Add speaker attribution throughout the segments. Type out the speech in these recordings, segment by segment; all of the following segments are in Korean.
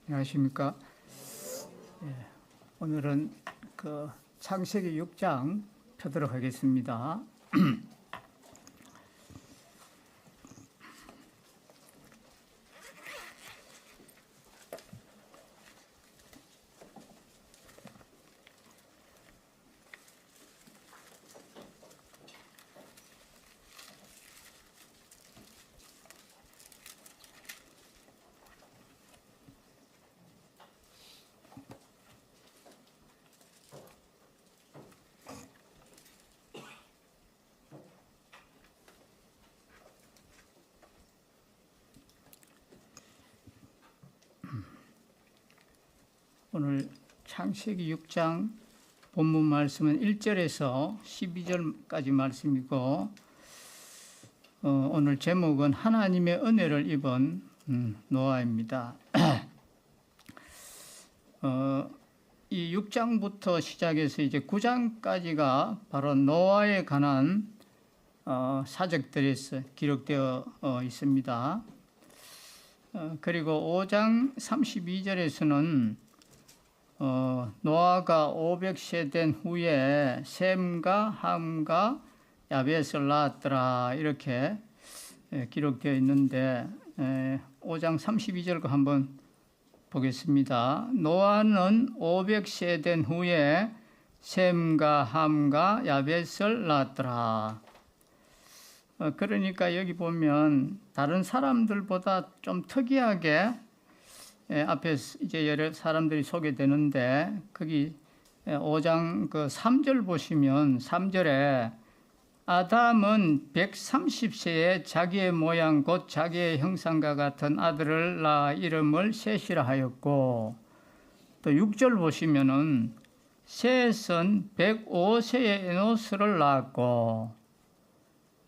Speaker 1: 안녕하십니까. 오늘은 그 창세기 6장 펴도록 하겠습니다. 오늘 창세기 6장 본문 말씀은 1절에서 12절까지 말씀이고, 오늘 제목은 하나님의 은혜를 입은 노아입니다. 이 6장부터 시작해서 이제 9장까지가 바로 노아에 관한 사적들이 기록되어 있습니다. 그리고 5장 32절에서는 노아가 500세 된 후에 셈과 함과 야벳을 낳았더라, 이렇게 기록되어 있는데 5장 32절 한번 보겠습니다. 노아는 500세 된 후에 셈과 함과 야벳을 낳았더라. 그러니까 여기 보면 다른 사람들보다 좀 특이하게 앞에 이제 여러 사람들이 소개되는데, 거기 5장 3절 보시면 3절에 아담은 130세에 자기의 모양 곧 자기의 형상과 같은 아들을 낳아 이름을 셋이라 하였고, 또 6절 보시면은 셋은 105세에 에노스를 낳았고,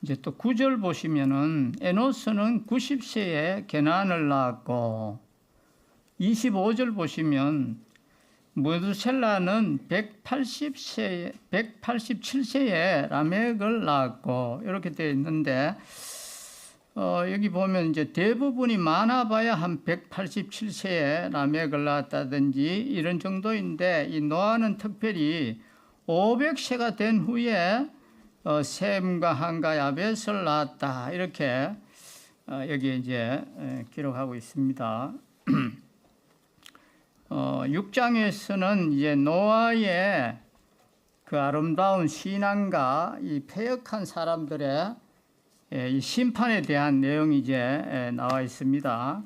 Speaker 1: 이제 또 9절 보시면은 에노스는 90세에 게난을 낳았고, 25절 보시면 무드셀라는 187세에 라멕을 낳았고, 이렇게 되어 있는데, 여기 보면 이제 대부분이 많아봐야 한 187세에 라멕을 낳았다든지 이런 정도인데, 이 노아는 특별히 500세가 된 후에 셈과 함과 야벳을 낳았다, 이렇게 여기 이제 기록하고 있습니다. 6장에서는 이제 노아의 그 아름다운 신앙과 이 패역한 사람들의 이 심판에 대한 내용이 이제 나와 있습니다.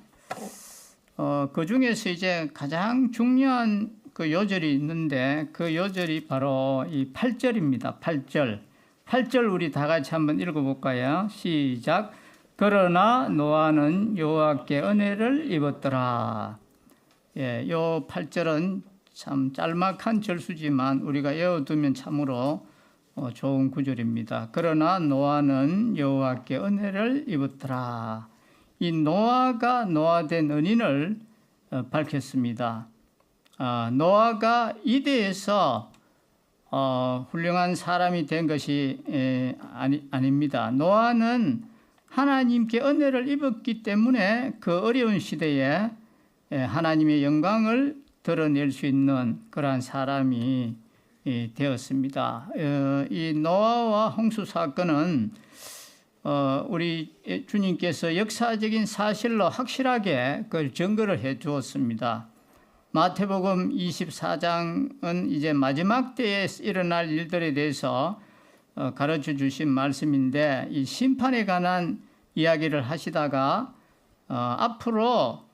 Speaker 1: 그 중에서 이제 가장 중요한 그 요절이 있는데, 그 요절이 바로 이 8절입니다. 8절 우리 다 같이 한번 읽어볼까요? 시작. 그러나 노아는 여호와께 은혜를 입었더라. 요 8절은 참 짤막한 절수지만 우리가 외워두면 참으로 좋은 구절입니다. 그러나 노아는 여호와께 은혜를 입었더라. 이 노아가 노아된 은인을 밝혔습니다. 노아가 이대에서 훌륭한 사람이 된 것이 아닙니다. 노아는 하나님께 은혜를 입었기 때문에 그 어려운 시대에 하나님의 영광을 드러낼 수 있는 그러한 사람이 되었습니다. 이 노아와 홍수 사건은 우리 주님께서 역사적인 사실로 확실하게 그걸 증거를 해 주었습니다. 마태복음 24장은 이제 마지막 때에 일어날 일들에 대해서 가르쳐 주신 말씀인데, 이 심판에 관한 이야기를 하시다가 앞으로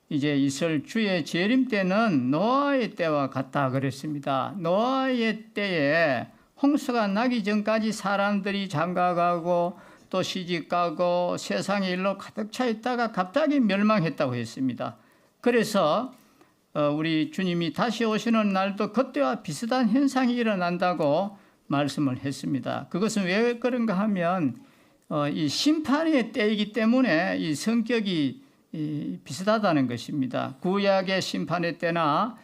Speaker 1: 이제 있을 주의 재림 때는 노아의 때와 같다 그랬습니다. 노아의 때에 홍수가 나기 전까지 사람들이 장가가고 또 시집가고 세상의 일로 가득 차 있다가 갑자기 멸망했다고 했습니다. 그래서 우리 주님이 다시 오시는 날도 그때와 비슷한 현상이 일어난다고 말씀을 했습니다. 그것은 왜 그런가 하면 이 심판의 때이기 때문에 이 성격이 비슷하다는 것입니다. 구약의 심판의 때나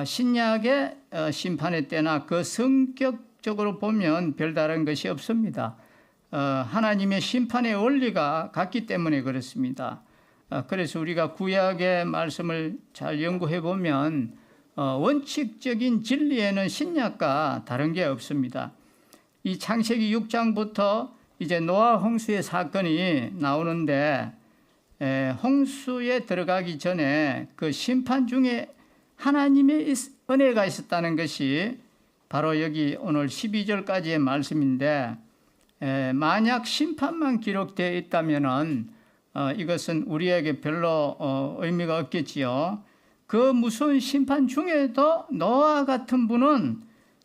Speaker 1: 신약의 심판의 때나 그 성격적으로 보면 별다른 것이 없습니다. 하나님의 심판의 원리가 같기 때문에 그렇습니다. 그래서 우리가 구약의 말씀을 잘 연구해 보면 원칙적인 진리에는 신약과 다른 게 없습니다. 이 창세기 6장부터 이제 노아 홍수의 사건이 나오는데 홍수에 들어가기 전에 그 심판 중에 하나님의 은혜가 있었다는 것이 바로 여기 오늘 12절까지의 말씀인데, 만약 심판만 기록되어 있다면은 이것은 우리에게 별로 의미가 없겠지요. 그 무서운 심판 중에도 노아 같은 분은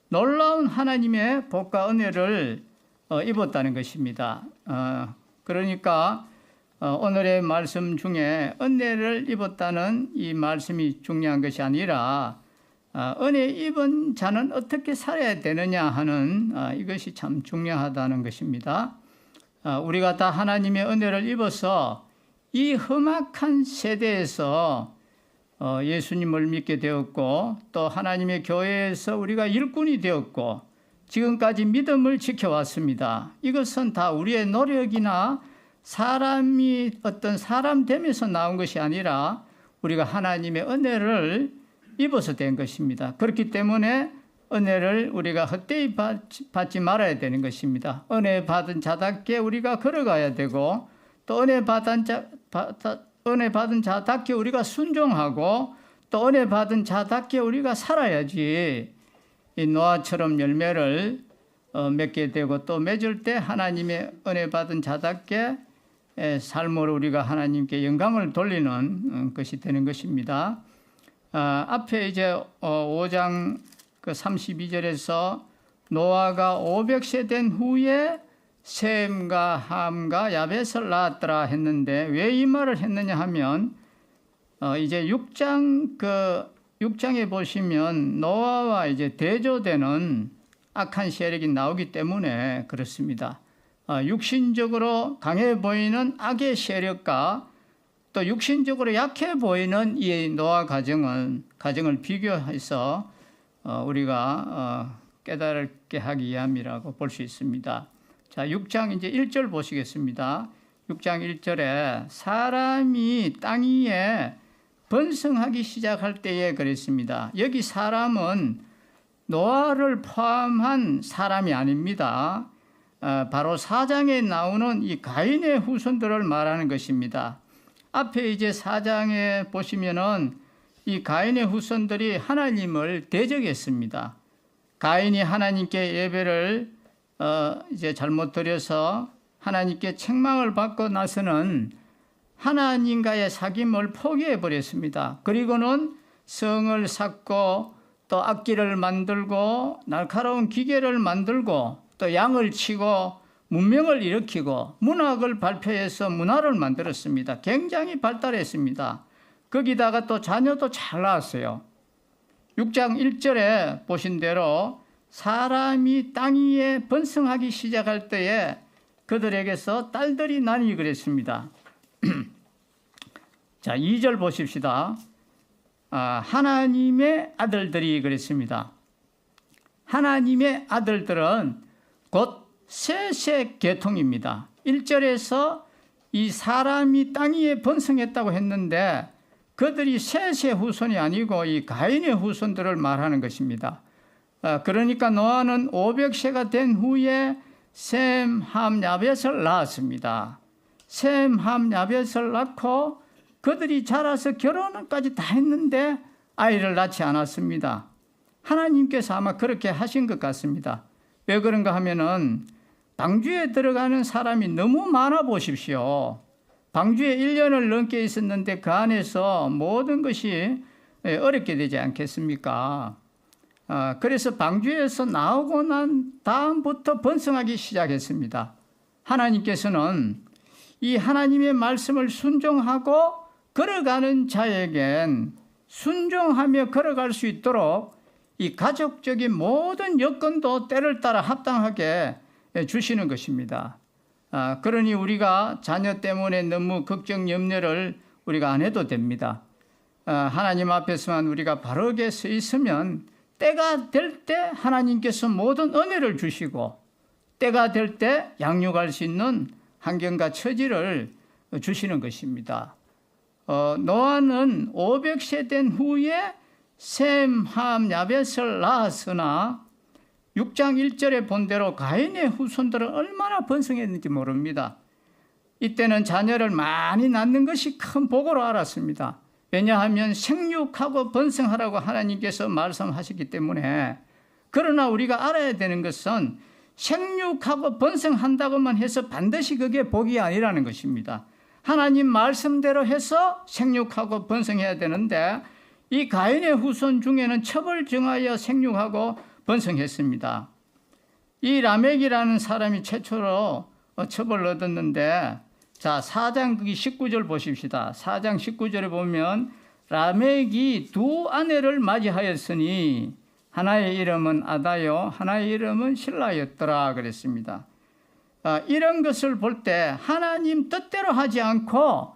Speaker 1: 놀라운 하나님의 복과 은혜를 입었다는 것입니다. 그러니까 오늘의 말씀 중에 은혜를 입었다는 이 말씀이 중요한 것이 아니라 은혜 입은 자는 어떻게 살아야 되느냐 하는 이것이 참 중요하다는 것입니다. 우리가 다 하나님의 은혜를 입어서 이 험악한 세대에서 예수님을 믿게 되었고, 또 하나님의 교회에서 우리가 일꾼이 되었고, 지금까지 믿음을 지켜왔습니다. 이것은 다 우리의 노력이나 사람이 어떤 사람 됨에서 나온 것이 아니라 우리가 하나님의 은혜를 입어서 된 것입니다. 그렇기 때문에 은혜를 우리가 헛되이 받지 말아야 되는 것입니다. 은혜 받은 자답게 우리가 걸어가야 되고, 또 은혜 받은 자답게 우리가 순종하고, 또 은혜 받은 자답게 우리가 살아야지 이 노아처럼 열매를 맺게 되고, 또 맺을 때 하나님의 은혜 받은 자답게 삶으로 우리가 하나님께 영광을 돌리는 것이 되는 것입니다. 앞에 이제 5장 그 32절에서 노아가 500세 된 후에 셈과 함과 야벳을 낳았더라 했는데, 왜 이 말을 했느냐 하면 이제 6장에 보시면 노아와 이제 대조되는 악한 세력이 나오기 때문에 그렇습니다. 육신적으로 강해 보이는 악의 세력과 또 육신적으로 약해 보이는 이 노아 가정을 비교해서 우리가 깨달게 하기 위함이라고 볼 수 있습니다. 자, 6장 이제 1절 보시겠습니다. 6장 1절에 사람이 땅 위에 번성하기 시작할 때에 그랬습니다. 여기 사람은 노아를 포함한 사람이 아닙니다. 바로 4장에 나오는 이 가인의 후손들을 말하는 것입니다. 앞에 이제 4장에 보시면은 이 가인의 후손들이 하나님을 대적했습니다. 가인이 하나님께 예배를 이제 잘못 드려서 하나님께 책망을 받고 나서는 하나님과의 사귐을 포기해 버렸습니다. 그리고는 성을 쌓고 또 악기를 만들고 날카로운 기계를 만들고 또 양을 치고 문명을 일으키고 문학을 발표해서 문화를 만들었습니다. 굉장히 발달했습니다. 거기다가 또 자녀도 잘 낳았어요. 6장 1절에 보신 대로 사람이 땅 위에 번성하기 시작할 때에 그들에게서 딸들이 나니 그랬습니다. 자, 2절 보십시다. 하나님의 아들들이 그랬습니다. 하나님의 아들들은 곧 셋의 계통입니다. 1절에서 이 사람이 땅 위에 번성했다고 했는데 그들이 셋의 후손이 아니고 이 가인의 후손들을 말하는 것입니다. 그러니까 노아는 500세가 된 후에 셈, 함, 야벳을 낳았습니다. 셈, 함, 야벳을 낳고 그들이 자라서 결혼까지 다 했는데 아이를 낳지 않았습니다. 하나님께서 아마 그렇게 하신 것 같습니다. 왜 그런가 하면은 방주에 들어가는 사람이 너무 많아 보십시오. 방주에 1년을 넘게 있었는데 그 안에서 모든 것이 어렵게 되지 않겠습니까? 그래서 방주에서 나오고 난 다음부터 번성하기 시작했습니다. 하나님께서는 이 하나님의 말씀을 순종하고 걸어가는 자에겐 순종하며 걸어갈 수 있도록 이 가족적인 모든 여건도 때를 따라 합당하게 주시는 것입니다. 그러니 우리가 자녀 때문에 너무 걱정 염려를 우리가 안 해도 됩니다. 하나님 앞에서만 우리가 바르게 서 있으면 때가 될 때 하나님께서 모든 은혜를 주시고 때가 될 때 양육할 수 있는 환경과 처지를 주시는 것입니다. 노아는 500세 된 후에 셈, 함, 야벳을 낳았으나 6장 1절에 본 대로 가인의 후손들은 얼마나 번성했는지 모릅니다. 이때는 자녀를 많이 낳는 것이 큰 복으로 알았습니다. 왜냐하면 생육하고 번성하라고 하나님께서 말씀하셨기 때문에. 그러나 우리가 알아야 되는 것은 생육하고 번성한다고만 해서 반드시 그게 복이 아니라는 것입니다. 하나님 말씀대로 해서 생육하고 번성해야 되는데 이 가인의 후손 중에는 첩을 정하여 생육하고 번성했습니다. 이 라멕이라는 사람이 최초로 첩을 얻었는데, 자, 4장 19절 보십시다. 4장 19절에 보면 라멕이 두 아내를 맞이하였으니 하나의 이름은 아다요 하나의 이름은 실라였더라 그랬습니다. 이런 것을 볼 때 하나님 뜻대로 하지 않고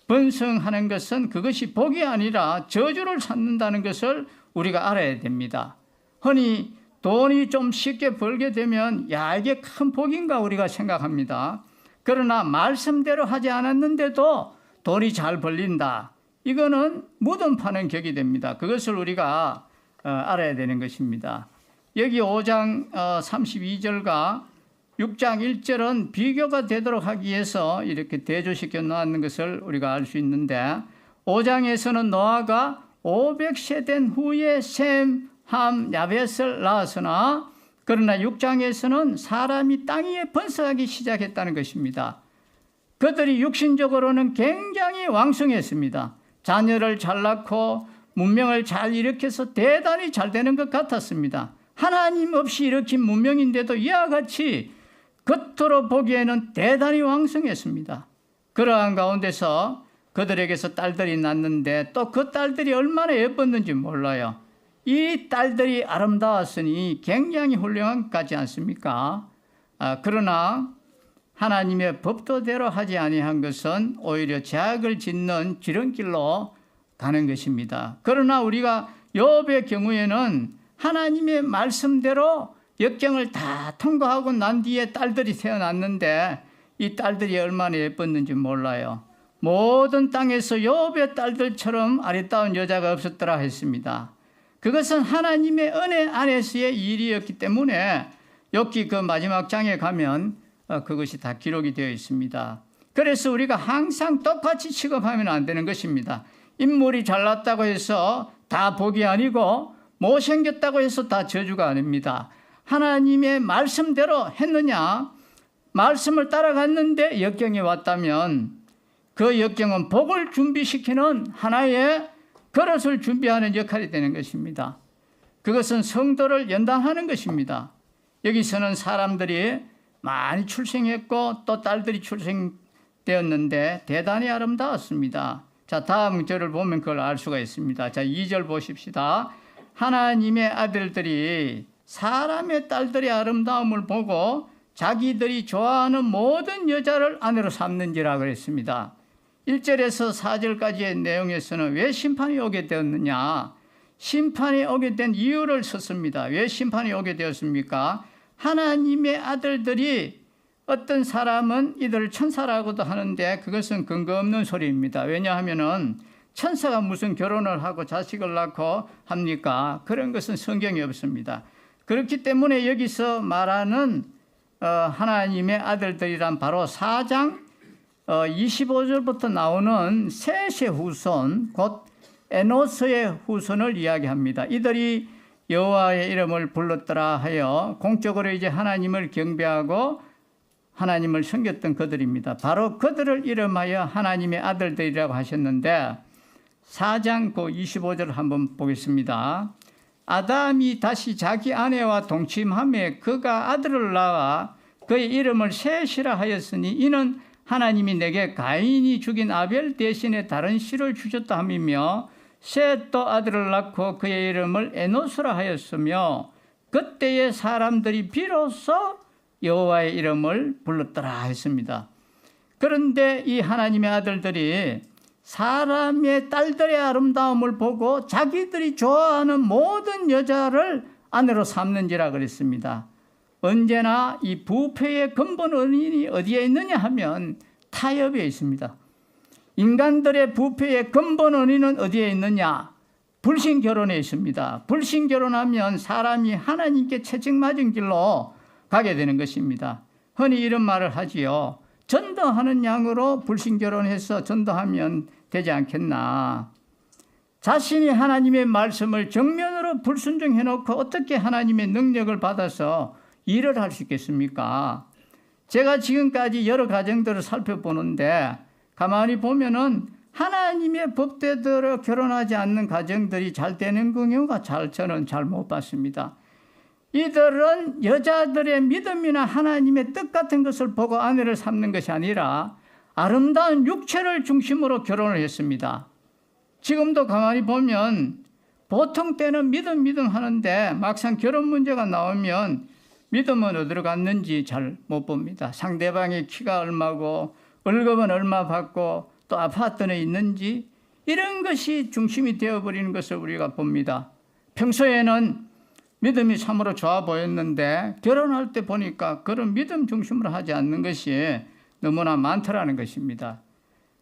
Speaker 1: 번성하는 것은 그것이 복이 아니라 저주를 쌓는다는 것을 우리가 알아야 됩니다. 흔히 돈이 좀 쉽게 벌게 되면 야, 이게 큰 복인가 우리가 생각합니다. 그러나 말씀대로 하지 않았는데도 돈이 잘 벌린다. 이거는 무덤 파는 격이 됩니다. 그것을 우리가 알아야 되는 것입니다. 여기 5장 32절과 6장 1절은 비교가 되도록 하기 위해서 이렇게 대조시켜 놓았는 것을 우리가 알 수 있는데, 5장에서는 노아가 500세 된 후에 셈, 함, 야벳을 낳았으나 그러나 6장에서는 사람이 땅 위에 번성하기 시작했다는 것입니다. 그들이 육신적으로는 굉장히 왕성했습니다. 자녀를 잘 낳고 문명을 잘 일으켜서 대단히 잘 되는 것 같았습니다. 하나님 없이 일으킨 문명인데도 이와 같이 겉으로 보기에는 대단히 왕성했습니다. 그러한 가운데서 그들에게서 딸들이 낳는데 또 그 딸들이 얼마나 예뻤는지 몰라요. 이 딸들이 아름다웠으니 굉장히 훌륭한 것 같지 않습니까? 그러나 하나님의 법도대로 하지 아니한 것은 오히려 죄악을 짓는 지름길로 가는 것입니다. 그러나 우리가 욥의 경우에는 하나님의 말씀대로 역경을 다 통과하고 난 뒤에 딸들이 태어났는데 이 딸들이 얼마나 예뻤는지 몰라요. 모든 땅에서 욥의 딸들처럼 아리따운 여자가 없었더라 했습니다. 그것은 하나님의 은혜 안에서의 일이었기 때문에 욥기 그 마지막 장에 가면 그것이 다 기록이 되어 있습니다. 그래서 우리가 항상 똑같이 취급하면 안 되는 것입니다. 인물이 잘났다고 해서 다 복이 아니고 못생겼다고 해서 다 저주가 아닙니다. 하나님의 말씀대로 했느냐, 말씀을 따라갔는데 역경이 왔다면 그 역경은 복을 준비시키는 하나의 그릇을 준비하는 역할이 되는 것입니다. 그것은 성도를 연단하는 것입니다. 여기서는 사람들이 많이 출생했고 또 딸들이 출생되었는데 대단히 아름다웠습니다. 자, 다음 절을 보면 그걸 알 수가 있습니다. 자, 2절 보십시다. 하나님의 아들들이 사람의 딸들의 아름다움을 보고 자기들이 좋아하는 모든 여자를 아내로 삼는지라 그랬습니다. 1절에서 4절까지의 내용에서는 왜 심판이 오게 되었느냐, 심판이 오게 된 이유를 썼습니다. 왜 심판이 오게 되었습니까? 하나님의 아들들이, 어떤 사람은 이들을 천사라고도 하는데 그것은 근거 없는 소리입니다. 왜냐하면 천사가 무슨 결혼을 하고 자식을 낳고 합니까? 그런 것은 성경에 없습니다. 그렇기 때문에 여기서 말하는 하나님의 아들들이란 바로 4장 25절부터 나오는 셋의 후손, 곧 에노스의 후손을 이야기합니다. 이들이 여호와의 이름을 불렀더라 하여 공적으로 이제 하나님을 경배하고 하나님을 섬겼던 그들입니다. 바로 그들을 이름하여 하나님의 아들들이라고 하셨는데 4장 25절을 한번 보겠습니다. 아담이 다시 자기 아내와 동침하며 그가 아들을 낳아 그의 이름을 셋이라 하였으니 이는 하나님이 내게 가인이 죽인 아벨 대신에 다른 씨를 주셨다 함이며 셋도 아들을 낳고 그의 이름을 에노스라 하였으며 그때의 사람들이 비로소 여호와의 이름을 불렀더라 했습니다. 그런데 이 하나님의 아들들이 사람의 딸들의 아름다움을 보고 자기들이 좋아하는 모든 여자를 아내로 삼는지라 그랬습니다. 언제나 이 부패의 근본 원인이 어디에 있느냐 하면 타협에 있습니다. 인간들의 부패의 근본 원인은 어디에 있느냐? 불신 결혼에 있습니다. 불신 결혼하면 사람이 하나님께 채찍맞은 길로 가게 되는 것입니다. 흔히 이런 말을 하지요. 전도하는 양으로 불신 결혼해서 전도하면 되지 않겠나. 자신이 하나님의 말씀을 정면으로 불순종해놓고 어떻게 하나님의 능력을 받아서 일을 할 수 있겠습니까? 제가 지금까지 여러 가정들을 살펴보는데 가만히 보면은 하나님의 법대로 결혼하지 않는 가정들이 잘 되는 경우가 저는 잘 못 봤습니다. 이들은 여자들의 믿음이나 하나님의 뜻 같은 것을 보고 아내를 삼는 것이 아니라 아름다운 육체를 중심으로 결혼을 했습니다. 지금도 가만히 보면 보통 때는 믿음 하는데 막상 결혼 문제가 나오면 믿음은 어디로 갔는지 잘 못 봅니다. 상대방의 키가 얼마고 월급은 얼마 받고 또 아파트는 있는지 이런 것이 중심이 되어버리는 것을 우리가 봅니다. 평소에는 믿음이 참으로 좋아 보였는데 결혼할 때 보니까 그런 믿음 중심으로 하지 않는 것이 너무나 많더라는 것입니다.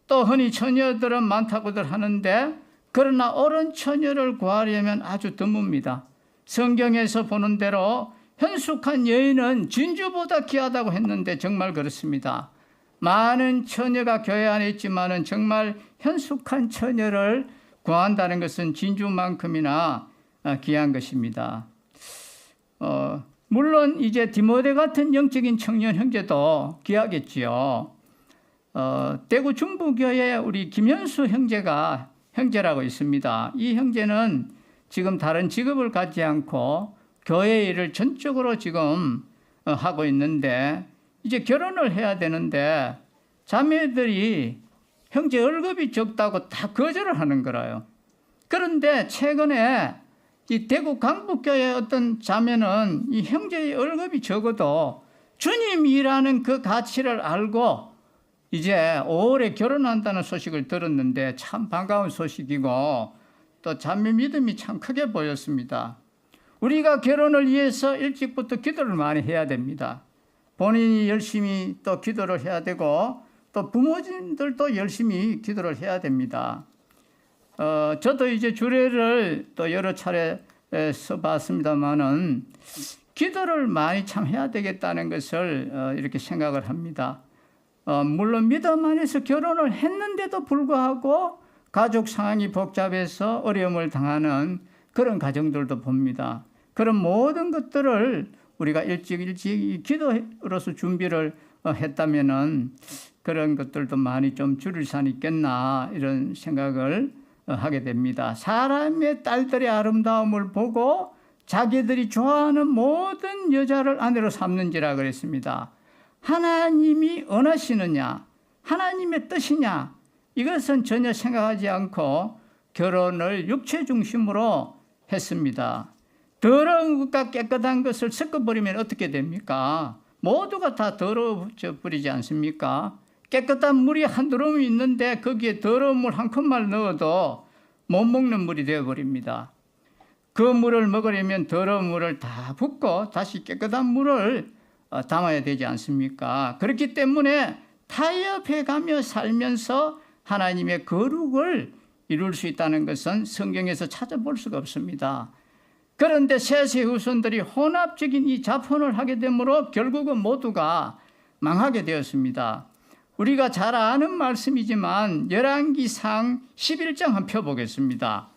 Speaker 1: 또 흔히 처녀들은 많다고들 하는데 그러나 옳은 처녀를 구하려면 아주 드뭅니다. 성경에서 보는 대로 현숙한 여인은 진주보다 귀하다고 했는데 정말 그렇습니다. 많은 처녀가 교회 안에 있지만은 정말 현숙한 처녀를 구한다는 것은 진주만큼이나 귀한 것입니다. 물론 이제 디모데 같은 영적인 청년 형제도 귀하겠지요. 대구 중부교회 우리 김현수 형제라고 있습니다. 이 형제는 지금 다른 직업을 갖지 않고 교회 일을 전적으로 지금 하고 있는데 이제 결혼을 해야 되는데 자매들이 형제 월급이 적다고 다 거절을 하는 거라요. 그런데 최근에 이 대구 강북교회 어떤 자매는 이 형제의 월급이 적어도 주님 일하는 그 가치를 알고 이제 5월에 결혼한다는 소식을 들었는데 참 반가운 소식이고 또 자매 믿음이 참 크게 보였습니다. 우리가 결혼을 위해서 일찍부터 기도를 많이 해야 됩니다. 본인이 열심히 또 기도를 해야 되고 또 부모님들도 열심히 기도를 해야 됩니다. 저도 이제 주례를 또 여러 차례 써봤습니다만은 기도를 많이 참 해야 되겠다는 것을 이렇게 생각을 합니다. 물론 믿음 안에서 결혼을 했는데도 불구하고 가족 상황이 복잡해서 어려움을 당하는 그런 가정들도 봅니다. 그런 모든 것들을 우리가 일찍 기도로서 준비를 했다면은 그런 것들도 많이 좀 줄일 수 있겠나 이런 생각을 하게 됩니다. 사람의 딸들의 아름다움을 보고 자기들이 좋아하는 모든 여자를 아내로 삼는지라 그랬습니다. 하나님이 원하시느냐, 하나님의 뜻이냐, 이것은 전혀 생각하지 않고 결혼을 육체 중심으로 했습니다. 더러운 것과 깨끗한 것을 섞어버리면 어떻게 됩니까? 모두가 다 더러워져 버리지 않습니까? 깨끗한 물이 한 드럼이 있는데 거기에 더러운 물 한 컵만 넣어도 못 먹는 물이 되어버립니다. 그 물을 먹으려면 더러운 물을 다 붓고 다시 깨끗한 물을 담아야 되지 않습니까? 그렇기 때문에 타협해가며 살면서 하나님의 거룩을 이룰 수 있다는 것은 성경에서 찾아볼 수가 없습니다. 그런데 세세 후손들이 혼합적인 이 자폰을 하게 되므로 결국은 모두가 망하게 되었습니다. 우리가 잘 아는 말씀이지만 열왕기상 11장 한번 펴보겠습니다.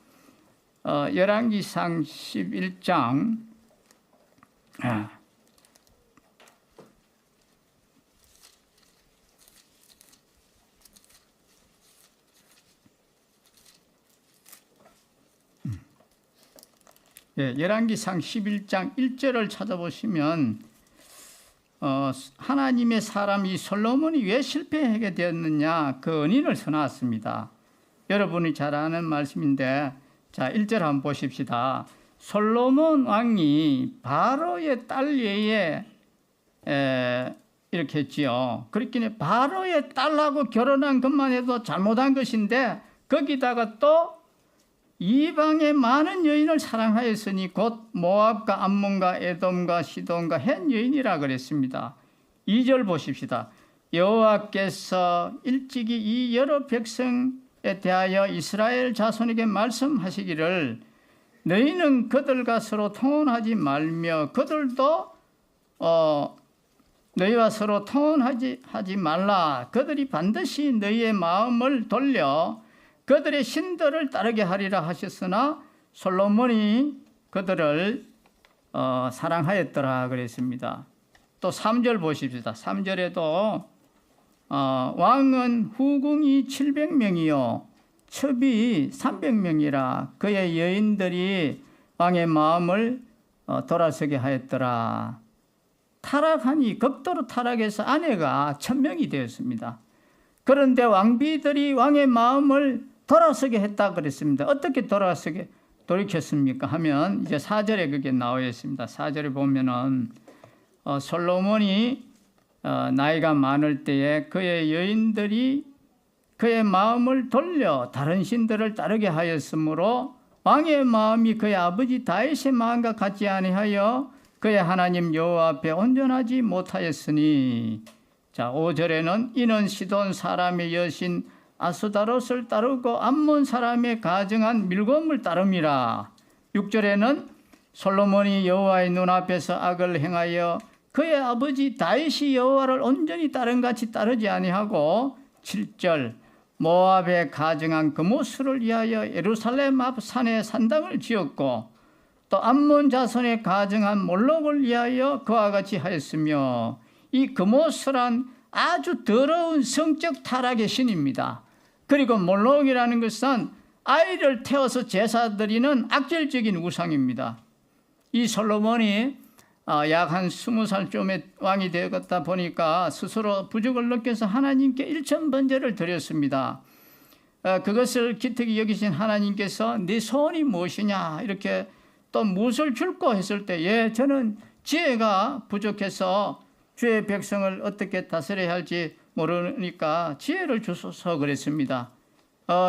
Speaker 1: 열왕기상 11장 열왕기상 11장 1절을 찾아보시면 하나님의 사람이 솔로몬이 왜 실패하게 되었느냐 그 원인을 써놨습니다. 여러분이 잘 아는 말씀인데 자 1절 한번 보십시다. 솔로몬 왕이 바로의 딸 외에 이렇게 했지요. 그렇기는 바로의 딸하고 결혼한 것만 해도 잘못한 것인데 거기다가 또 이방의 많은 여인을 사랑하였으니 곧 모압과 암몬과 에돔과 시돈과 헷 여인이라 그랬습니다. 2절 보십시다. 여호와께서 일찍이 이 여러 백성에 대하여 이스라엘 자손에게 말씀하시기를 너희는 그들과 서로 통혼하지 말며 그들도 너희와 서로 통혼하지 말라. 그들이 반드시 너희의 마음을 돌려 그들의 신들을 따르게 하리라 하셨으나 솔로몬이 그들을 사랑하였더라 그랬습니다. 또 3절 보십시다. 3절에도 왕은 후궁이 700명이요 첩이 300명이라 그의 여인들이 왕의 마음을 돌아서게 하였더라. 타락하니 극도로 타락해서 아내가 1000명이 되었습니다. 그런데 왕비들이 왕의 마음을 돌아서게 했다 그랬습니다. 어떻게 돌이켰습니까 하면 이제 4절에 그게 나와 있습니다. 4절에 보면은 솔로몬이 나이가 많을 때에 그의 여인들이 그의 마음을 돌려 다른 신들을 따르게 하였으므로 왕의 마음이 그의 아버지 다윗의 마음과 같지 아니하여 그의 하나님 여호와 앞에 온전하지 못하였으니. 자, 5절에는 이는 시돈 사람의 여신 아스다롯을 따르고 암몬 사람의 가증한 밀곰을 따름이라. 6절에는 솔로몬이 여호와의 눈앞에서 악을 행하여 그의 아버지 다윗이 여호와를 온전히 따름같이 따르지 아니하고. 7절 모압에 가증한 그모스를 위하여 예루살렘 앞 산에 산당을 지었고 또 암몬 자손의 가증한 몰록을 위하여 그와 같이 하였으며. 이 그모스란 아주 더러운 성적 타락의 신입니다. 그리고 몰록이라는 것은 아이를 태워서 제사 드리는 악질적인 우상입니다. 이 솔로몬이 약 한 20살쯤에 왕이 되었다 보니까 스스로 부족을 느껴서 하나님께 1000번제를 드렸습니다. 그것을 기특히 여기신 하나님께서 네 소원이 무엇이냐 이렇게 또 무엇을 줄까 했을 때에 저는 지혜가 부족해서 주의 백성을 어떻게 다스려야 할지 모르니까 지혜를 주소서 그랬습니다.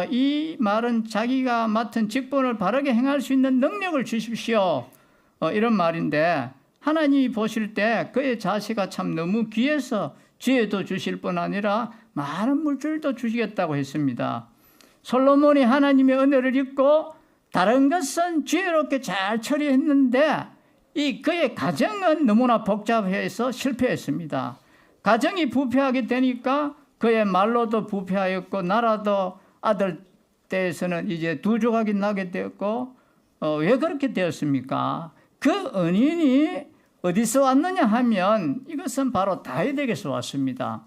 Speaker 1: 이 말은 자기가 맡은 직분을 바르게 행할 수 있는 능력을 주십시오. 이런 말인데 하나님이 보실 때 그의 자식이 참 너무 귀해서 지혜도 주실 뿐 아니라 많은 물질도 주시겠다고 했습니다. 솔로몬이 하나님의 은혜를 입고 다른 것은 지혜롭게 잘 처리했는데 이 그의 가정은 너무나 복잡해서 실패했습니다. 가정이 부패하게 되니까 그의 말로도 부패하였고 나라도 아들 때에서는 이제 두 조각이 나게 되었고 왜 그렇게 되었습니까? 그 은인이 어디서 왔느냐 하면 이것은 바로 다윗에게서 왔습니다.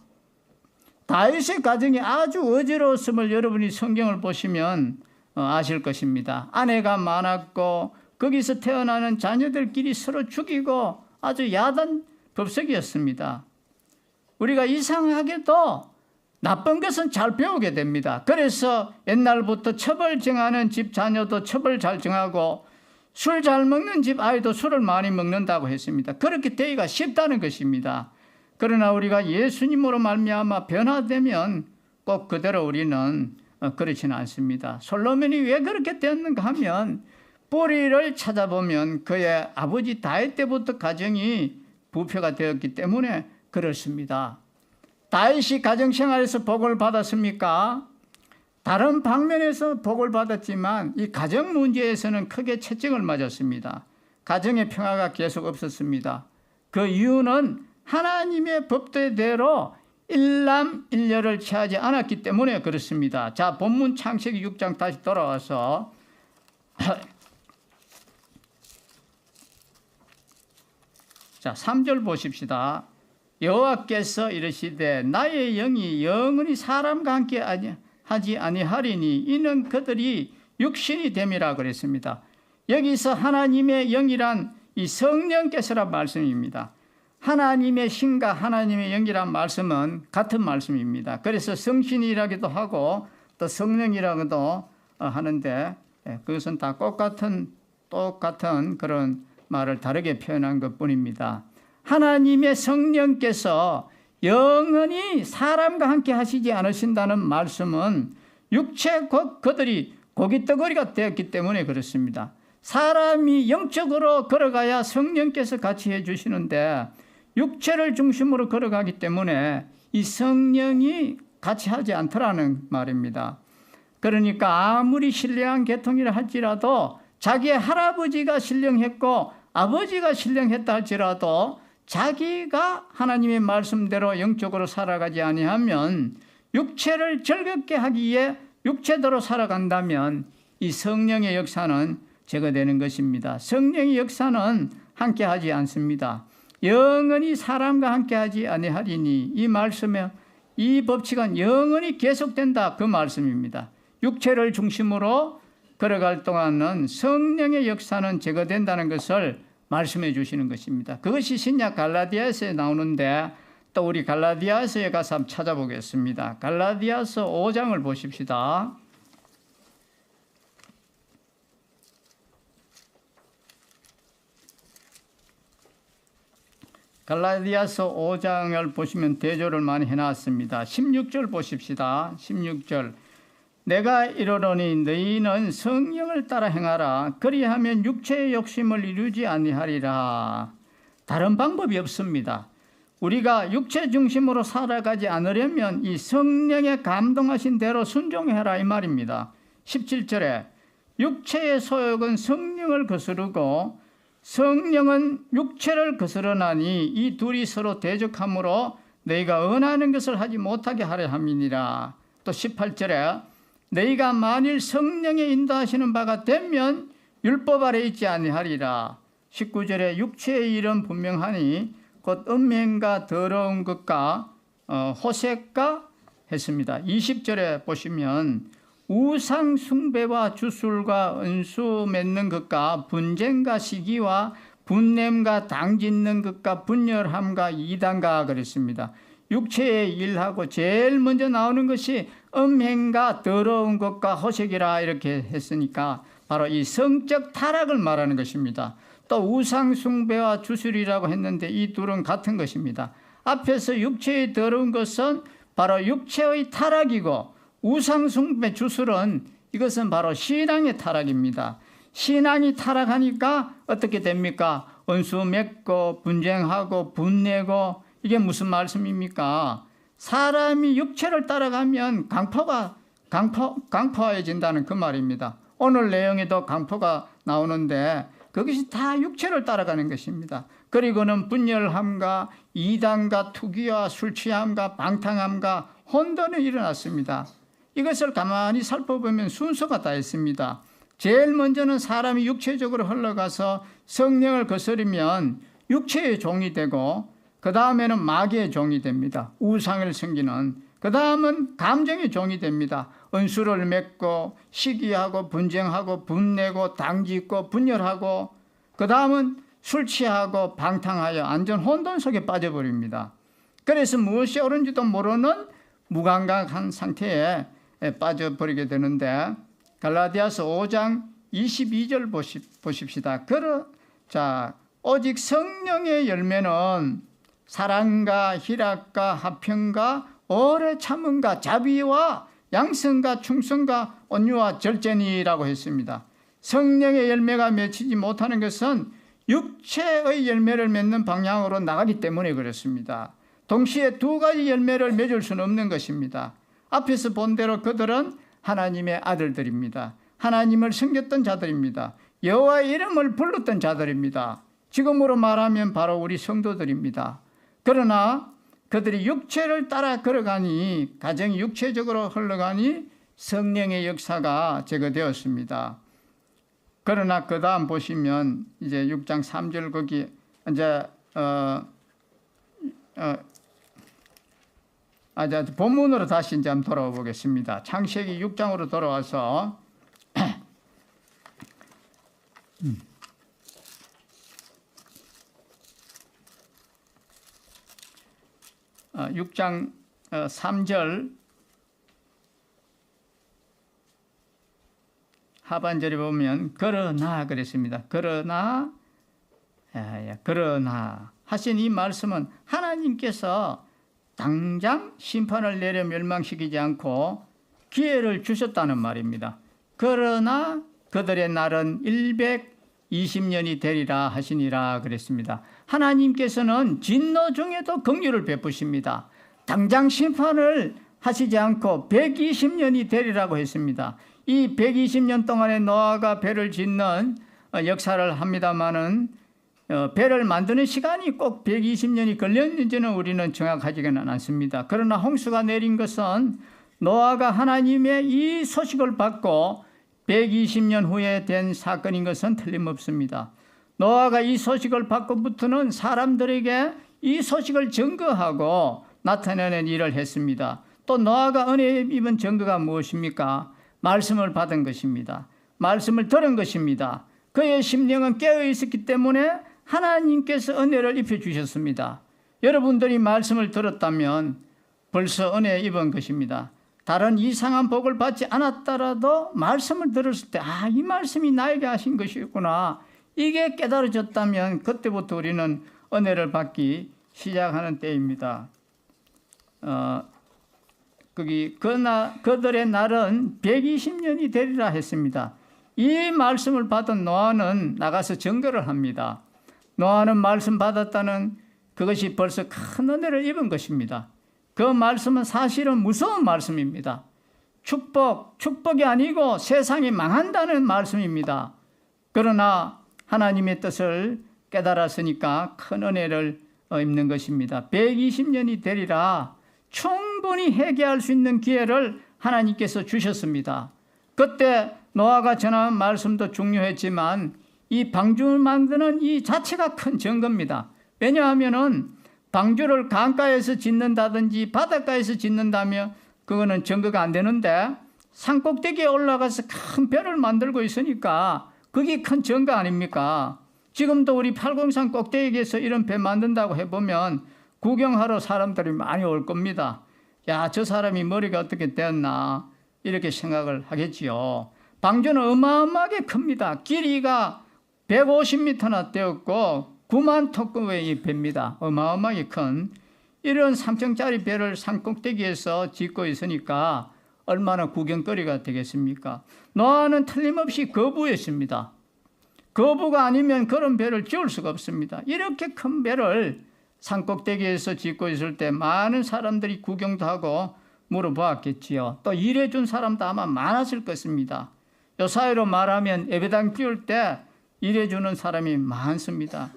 Speaker 1: 다윗의 가정이 아주 어지러웠음을 여러분이 성경을 보시면 아실 것입니다. 아내가 많았고 거기서 태어나는 자녀들끼리 서로 죽이고 아주 야단 법석이었습니다. 우리가 이상하게도 나쁜 것은 잘 배우게 됩니다. 그래서 옛날부터 첩을 정하는 집 자녀도 첩을 잘 정하고 술 잘 먹는 집 아이도 술을 많이 먹는다고 했습니다. 그렇게 되기가 쉽다는 것입니다. 그러나 우리가 예수님으로 말미암아 변화되면 꼭 그대로 우리는 그렇지는 않습니다. 솔로몬이 왜 그렇게 되었는가 하면 뿌리를 찾아보면 그의 아버지 다윗 때부터 가정이 부패가 되었기 때문에 그렇습니다. 다윗이 가정생활에서 복을 받았습니까? 다른 방면에서 복을 받았지만 이 가정 문제에서는 크게 채찍을 맞았습니다. 가정의 평화가 계속 없었습니다. 그 이유는 하나님의 법대로 일남일녀를 취하지 않았기 때문에 그렇습니다. 자, 본문 창세기 6장 다시 돌아와서 자, 3절 보십시다. 여호와께서 이르시되 나의 영이 영원히 사람과 함께 하지 아니하리니 이는 그들이 육신이 됨이라 그랬습니다. 여기서 하나님의 영이란 이 성령께서란 말씀입니다. 하나님의 신과 하나님의 영이란 말씀은 같은 말씀입니다. 그래서 성신이라기도 하고 또 성령이라고도 하는데 그것은 다 똑같은 그런 말을 다르게 표현한 것뿐입니다. 하나님의 성령께서 영원히 사람과 함께 하시지 않으신다는 말씀은 육체 그들이 고깃덩어리가 되었기 때문에 그렇습니다. 사람이 영적으로 걸어가야 성령께서 같이 해주시는데 육체를 중심으로 걸어가기 때문에 이 성령이 같이 하지 않더라는 말입니다. 그러니까 아무리 신령한 계통이라 할지라도 자기의 할아버지가 신령했고 아버지가 신령했다 할지라도 자기가 하나님의 말씀대로 영적으로 살아가지 아니하면, 육체를 즐겁게 하기 위해 육체대로 살아간다면 이 성령의 역사는 제거되는 것입니다. 성령의 역사는 함께하지 않습니다. 영원히 사람과 함께하지 아니하리니, 이 말씀에 이 법칙은 영원히 계속된다, 그 말씀입니다. 육체를 중심으로 걸어갈 동안은 성령의 역사는 제거된다는 것을 말씀해 주시는 것입니다. 그것이 신약 갈라디아서에 나오는데, 또 우리 갈라디아서에 가서 한번 찾아보겠습니다. 갈라디아서 5장을 보십시다. 갈라디아서 5장을 보시면 대조를 많이 해놨습니다. 16절 보십시다. 16절. 내가 이르노니 너희는 성령을 따라 행하라. 그리하면 육체의 욕심을 이루지 아니하리라. 다른 방법이 없습니다. 우리가 육체 중심으로 살아가지 않으려면 이 성령의 감동하신 대로 순종해라, 이 말입니다. 17절에 육체의 소욕은 성령을 거스르고 성령은 육체를 거스르나니 이 둘이 서로 대적하므로 너희가 원하는 것을 하지 못하게 하려 함이니라. 또 18절에 너희가 만일 성령의 인도하시는 바가 되면 율법 아래 있지 아니하리라. 19절에 육체의 일은 분명하니 곧 음행과 더러운 것과 호색과 했습니다. 20절에 보시면 우상 숭배와 주술과 은수 맺는 것과 분쟁과 시기와 분냄과 당짓는 것과 분열함과 이단과 그랬습니다. 육체의 일하고 제일 먼저 나오는 것이 음행과 더러운 것과 호색이라 이렇게 했으니까 바로 이 성적 타락을 말하는 것입니다. 또 우상 숭배와 주술이라고 했는데 이 둘은 같은 것입니다. 앞에서 육체의 더러운 것은 바로 육체의 타락이고, 우상 숭배 주술은 이것은 바로 신앙의 타락입니다. 신앙이 타락하니까 어떻게 됩니까? 은수 맺고 분쟁하고 분내고, 이게 무슨 말씀입니까? 사람이 육체를 따라가면 강포해진다는 그 말입니다. 오늘 내용에도 강포가 나오는데 그것이 다 육체를 따라가는 것입니다. 그리고는 분열함과 이단과 투기와 술취함과 방탕함과 혼돈이 일어났습니다. 이것을 가만히 살펴보면 순서가 다 있습니다. 제일 먼저는 사람이 육체적으로 흘러가서 성령을 거스르면 육체의 종이 되고, 그 다음에는 마귀의 종이 됩니다. 우상을 섬기는. 그 다음은 감정의 종이 됩니다. 은수를 맺고 시기하고 분쟁하고 분내고 당짓고 분열하고, 그 다음은 술 취하고 방탕하여 완전 혼돈 속에 빠져버립니다. 그래서 무엇이 옳은지도 모르는 무감각한 상태에 빠져버리게 되는데, 갈라디아서 5장 22절 보십시다. 자, 오직 성령의 열매는 사랑과 희락과 화평과 오래 참음과 자비와 양성과 충성과 온유와 절제니라고 했습니다. 성령의 열매가 맺히지 못하는 것은 육체의 열매를 맺는 방향으로 나가기 때문에 그렇습니다. 동시에 두 가지 열매를 맺을 수는 없는 것입니다. 앞에서 본 대로 그들은 하나님의 아들들입니다. 하나님을 섬겼던 자들입니다. 여호와의 이름을 불렀던 자들입니다. 지금으로 말하면 바로 우리 성도들입니다. 그러나 그들이 육체를 따라 걸어가니, 가정이 육체적으로 흘러가니 성령의 역사가 제거되었습니다. 그러나 그 다음 보시면 이제 6장 3절 거기 이제 본문으로 다시 이제 한번 돌아와 보겠습니다. 창세기 6장으로 돌아와서 6장 3절 하반절에 보면 그러나 그랬습니다. 그러나 하신 이 말씀은 하나님께서 당장 심판을 내려 멸망시키지 않고 기회를 주셨다는 말입니다. 그러나 그들의 날은 120년이 되리라 하시니라 그랬습니다. 하나님께서는 진노 중에도 긍휼을 베푸십니다. 당장 심판을 하시지 않고 120년이 되리라고 했습니다. 이 120년 동안에 노아가 배를 짓는 역사를 합니다마는 배를 만드는 시간이 꼭 120년이 걸렸는지는 우리는 정확하지는 않습니다. 그러나 홍수가 내린 것은 노아가 하나님의 이 소식을 받고 120년 후에 된 사건인 것은 틀림없습니다. 노아가 이 소식을 받고부터는 사람들에게 이 소식을 증거하고 나타내는 일을 했습니다. 또 노아가 은혜에 입은 증거가 무엇입니까? 말씀을 받은 것입니다. 말씀을 들은 것입니다. 그의 심령은 깨어 있었기 때문에 하나님께서 은혜를 입혀주셨습니다. 여러분들이 말씀을 들었다면 벌써 은혜에 입은 것입니다. 다른 이상한 복을 받지 않았더라도 말씀을 들었을 때 이 말씀이 나에게 하신 것이구나. 이게 깨달아졌다면 그때부터 우리는 은혜를 받기 시작하는 때입니다. 그들의 날은 120년이 되리라 했습니다. 이 말씀을 받은 노아는 나가서 증거를 합니다. 노아는 말씀 받았다는 그것이 벌써 큰 은혜를 입은 것입니다. 그 말씀은 사실은 무서운 말씀입니다. 축복이 아니고 세상이 망한다는 말씀입니다. 그러나 하나님의 뜻을 깨달았으니까 큰 은혜를 입는 것입니다. 120년이 되리라 충분히 회개할 수 있는 기회를 하나님께서 주셨습니다. 그때 노아가 전한 말씀도 중요했지만 이 방주를 만드는 이 자체가 큰 증거입니다. 왜냐하면은 방주를 강가에서 짓는다든지 바닷가에서 짓는다면 그거는 증거가 안 되는데 산꼭대기에 올라가서 큰 배를 만들고 있으니까 그게 큰 증거 아닙니까? 지금도 우리 팔공산 꼭대기에서 이런 배 만든다고 해보면 구경하러 사람들이 많이 올 겁니다. 야, 저 사람이 머리가 어떻게 되었나 이렇게 생각을 하겠지요. 방주는 어마어마하게 큽니다. 길이가 150m나 되었고 9만 톤급의 배입니다. 어마어마하게 큰 이런 3층짜리 배를 산꼭대기에서 짓고 있으니까 얼마나 구경거리가 되겠습니까? 노아는 틀림없이 거부했습니다. 거부가 아니면 그런 배를 지을 수가 없습니다. 이렇게 큰 배를 산꼭대기에서 짓고 있을 때 많은 사람들이 구경도 하고 물어보았겠지요. 또 일해준 사람도 아마 많았을 것입니다. 요 사이로 말하면 예배당 띄울 때 일해주는 사람이 많습니다.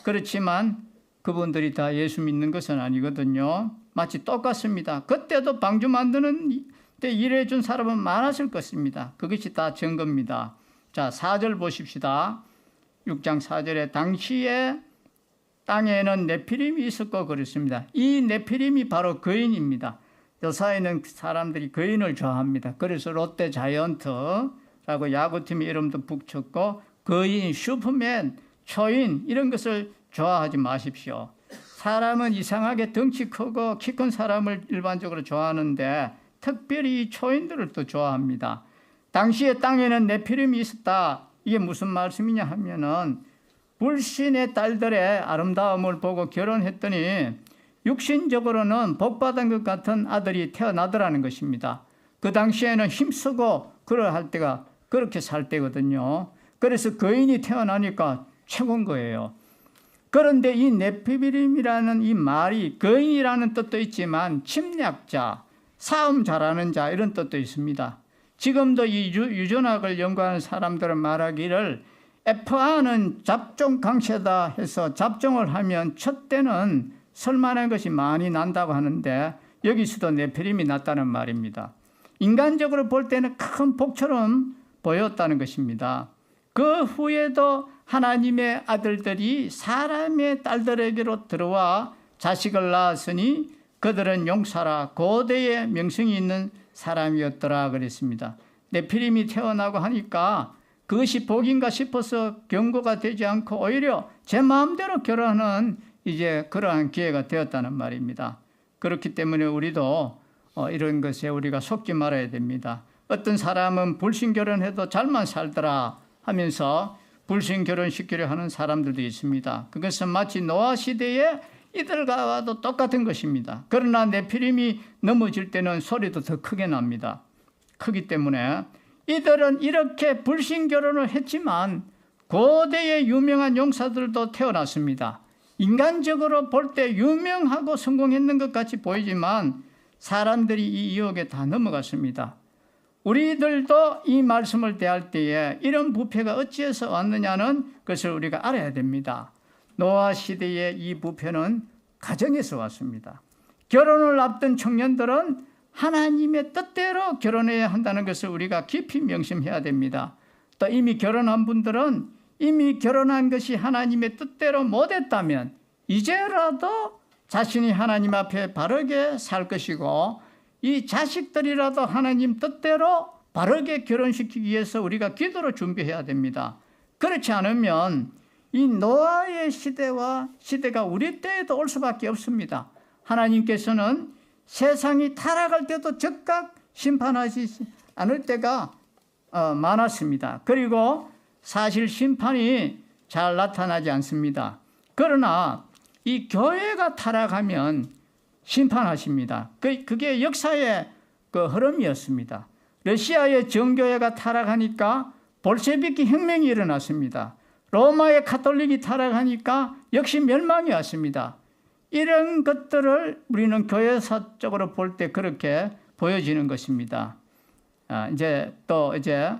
Speaker 1: 그렇지만 그분들이 다 예수 믿는 것은 아니거든요. 마치 똑같습니다. 그때도 방주 만드는 때 일해준 사람은 많았을 것입니다. 그것이 다 증거입니다. 자, 4절 보십시다. 6장 4절에 당시에 땅에는 네피림이 있었고 그렇습니다. 이 네피림이 바로 거인입니다. 여사에는 사람들이 거인을 좋아합니다. 그래서 롯데 자이언트라고 야구팀 이름도 붙였고 거인, 슈퍼맨, 초인 이런 것을 좋아하지 마십시오. 사람은 이상하게 덩치 크고 키 큰 사람을 일반적으로 좋아하는데 특별히 초인들을 또 좋아합니다. 당시에 땅에는 네피림이 있었다. 이게 무슨 말씀이냐 하면은 불신의 딸들의 아름다움을 보고 결혼했더니 육신적으로는 복받은 것 같은 아들이 태어나더라는 것입니다. 그 당시에는 힘쓰고 그럴 때가 그렇게 살 때거든요. 그래서 거인이 태어나니까 최고인 거예요. 그런데 이 네피림이라는 이 말이 거인이라는 뜻도 있지만 침략자, 싸움 잘하는 자 이런 뜻도 있습니다. 지금도 이 유전학을 연구하는 사람들은 말하기를 F1은 잡종 강세다 해서 잡종을 하면 첫 때는 설만한 것이 많이 난다고 하는데 여기서도 네피림이 났다는 말입니다. 인간적으로 볼 때는 큰 복처럼 보였다는 것입니다. 그 후에도 하나님의 아들들이 사람의 딸들에게로 들어와 자식을 낳았으니 그들은 용사라 고대의 명성이 있는 사람이었더라 그랬습니다. 네피림이 태어나고 하니까 그것이 복인가 싶어서 경고가 되지 않고 오히려 제 마음대로 결혼하는 이제 그러한 기회가 되었다는 말입니다. 그렇기 때문에 우리도 이런 것에 우리가 속지 말아야 됩니다. 어떤 사람은 불신 결혼해도 잘만 살더라 하면서 불신 결혼시키려 하는 사람들도 있습니다. 그것은 마치 노아 시대에 이들과도 똑같은 것입니다. 그러나 네피림이 넘어질 때는 소리도 더 크게 납니다. 크기 때문에 이들은 이렇게 불신 결혼을 했지만 고대의 유명한 용사들도 태어났습니다. 인간적으로 볼 때 유명하고 성공했는 것 같이 보이지만 사람들이 이 유혹에 다 넘어갔습니다. 우리들도 이 말씀을 대할 때에 이런 부패가 어찌해서 왔느냐는 것을 우리가 알아야 됩니다. 노아 시대의 이 부패는 가정에서 왔습니다. 결혼을 앞둔 청년들은 하나님의 뜻대로 결혼해야 한다는 것을 우리가 깊이 명심해야 됩니다. 또 이미 결혼한 분들은 이미 결혼한 것이 하나님의 뜻대로 못했다면 이제라도 자신이 하나님 앞에 바르게 살 것이고 이 자식들이라도 하나님 뜻대로 바르게 결혼시키기 위해서 우리가 기도로 준비해야 됩니다. 그렇지 않으면 이 노아의 시대가 우리 때에도 올 수밖에 없습니다. 하나님께서는 세상이 타락할 때도 즉각 심판하지 않을 때가 많았습니다. 그리고 사실 심판이 잘 나타나지 않습니다. 그러나 이 교회가 타락하면 심판하십니다. 그게 역사의 그 흐름이었습니다. 러시아의 정교회가 타락하니까 볼셰비키 혁명이 일어났습니다. 로마의 가톨릭이 타락하니까 역시 멸망이 왔습니다. 이런 것들을 우리는 교회사적으로 볼 때 그렇게 보여지는 것입니다. 이제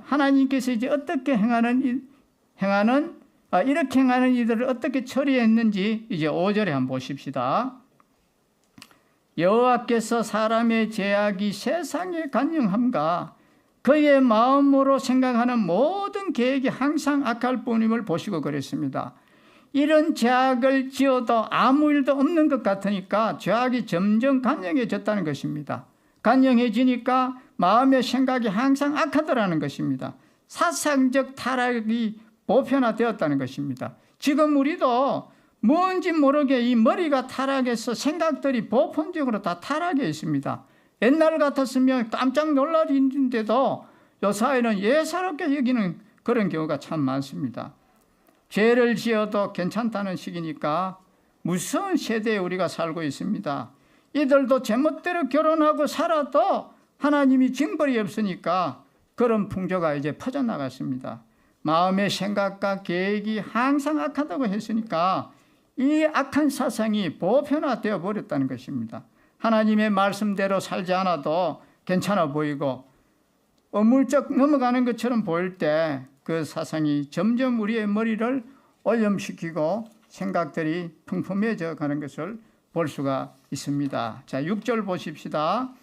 Speaker 1: 하나님께서 이제 어떻게 이렇게 행하는 이들을 어떻게 처리했는지 이제 5절에 한번 보십시다. 여호와께서 사람의 죄악이 세상에 간영함과 그의 마음으로 생각하는 모든 계획이 항상 악할 뿐임을 보시고 그랬습니다. 이런 죄악을 지어도 아무 일도 없는 것 같으니까 죄악이 점점 간영해졌다는 것입니다. 간영해지니까 마음의 생각이 항상 악하더라는 것입니다. 사상적 타락이 보편화되었다는 것입니다. 지금 우리도 뭔지 모르게 이 머리가 타락해서 생각들이 보편적으로 다 타락해 있습니다. 옛날 같았으면 깜짝 놀랄 일인데도 요사이는 예사롭게 여기는 그런 경우가 참 많습니다. 죄를 지어도 괜찮다는 시기니까 무서운 세대에 우리가 살고 있습니다. 이들도 제멋대로 결혼하고 살아도 하나님이 징벌이 없으니까 그런 풍조가 이제 퍼져나갔습니다. 마음의 생각과 계획이 항상 악하다고 했으니까 이 악한 사상이 보편화되어 버렸다는 것입니다. 하나님의 말씀대로 살지 않아도 괜찮아 보이고 어물쩍 넘어가는 것처럼 보일 때 그 사상이 점점 우리의 머리를 오염시키고 생각들이 풍부해져 가는 것을 볼 수가 있습니다. 자, 6절 보십시다.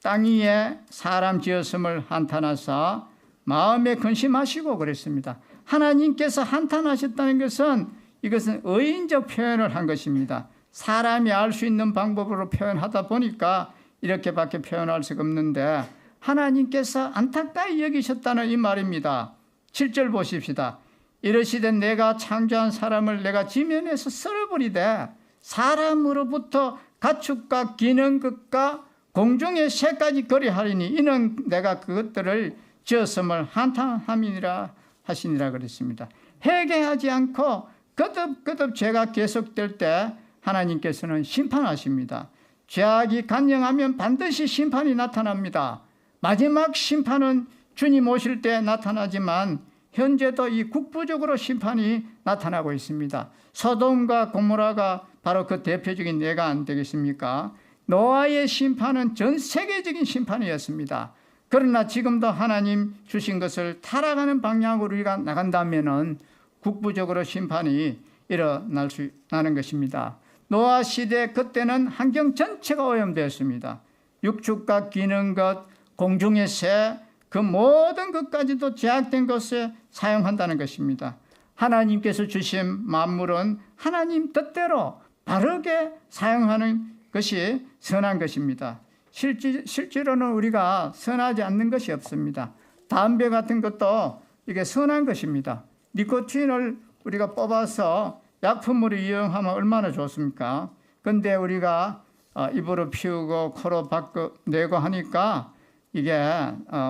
Speaker 1: 땅 위에 사람 지었음을 한탄하사 마음에 근심하시고 그랬습니다. 하나님께서 한탄하셨다는 것은 이것은 의인적 표현을 한 것입니다. 사람이 알 수 있는 방법으로 표현하다 보니까 이렇게밖에 표현할 수가 없는데 하나님께서 안타까이 여기셨다는 이 말입니다. 7절 보십시다. 이르시되 내가 창조한 사람을 내가 지면에서 썰어버리되 사람으로부터 가축과 기는 것과 공중의 새까지 거리하리니 이는 내가 그것들을 지었음을 한탄함이니라 하시니라 그랬습니다. 회개하지 않고 거듭 죄가 계속될 때 하나님께서는 심판하십니다. 죄악이 간영하면 반드시 심판이 나타납니다. 마지막 심판은 주님 오실 때 나타나지만 현재도 이 국부적으로 심판이 나타나고 있습니다. 소돔과 고모라가 바로 그 대표적인 예가 안 되겠습니까? 노아의 심판은 전 세계적인 심판이었습니다. 그러나 지금도 하나님 주신 것을 타락하는 방향으로 우리가 나간다면은 국부적으로 심판이 일어나는 것입니다. 노아 시대 그때는 환경 전체가 오염되었습니다. 육축과 기는 것, 공중의 새, 그 모든 것까지도 제약된 것에 사용한다는 것입니다. 하나님께서 주신 만물은 하나님 뜻대로 바르게 사용하는 것이 선한 것입니다. 실제로는 우리가 선하지 않는 것이 없습니다. 담배 같은 것도 이게 선한 것입니다. 니코틴을 우리가 뽑아서 약품으로 이용하면 얼마나 좋습니까? 근데 우리가 입으로 피우고 코로 밖으로 내고 하니까 이게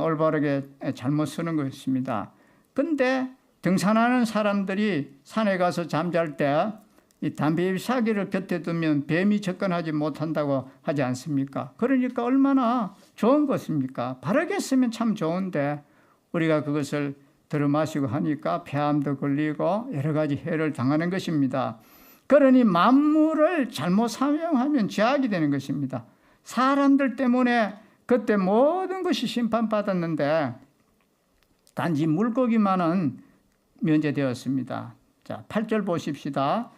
Speaker 1: 올바르게 잘못 쓰는 것입니다. 근데 등산하는 사람들이 산에 가서 잠잘 때 이 담배 잎사귀를 곁에 두면 뱀이 접근하지 못한다고 하지 않습니까? 그러니까 얼마나 좋은 것입니까? 바르게 쓰면 참 좋은데 우리가 그것을 들어마시고 하니까 폐암도 걸리고 여러 가지 해를 당하는 것입니다. 그러니 만물을 잘못 사용하면 죄악이 되는 것입니다. 사람들 때문에 그때 모든 것이 심판받았는데 단지 물고기만은 면제되었습니다. 자, 8절 보십시다.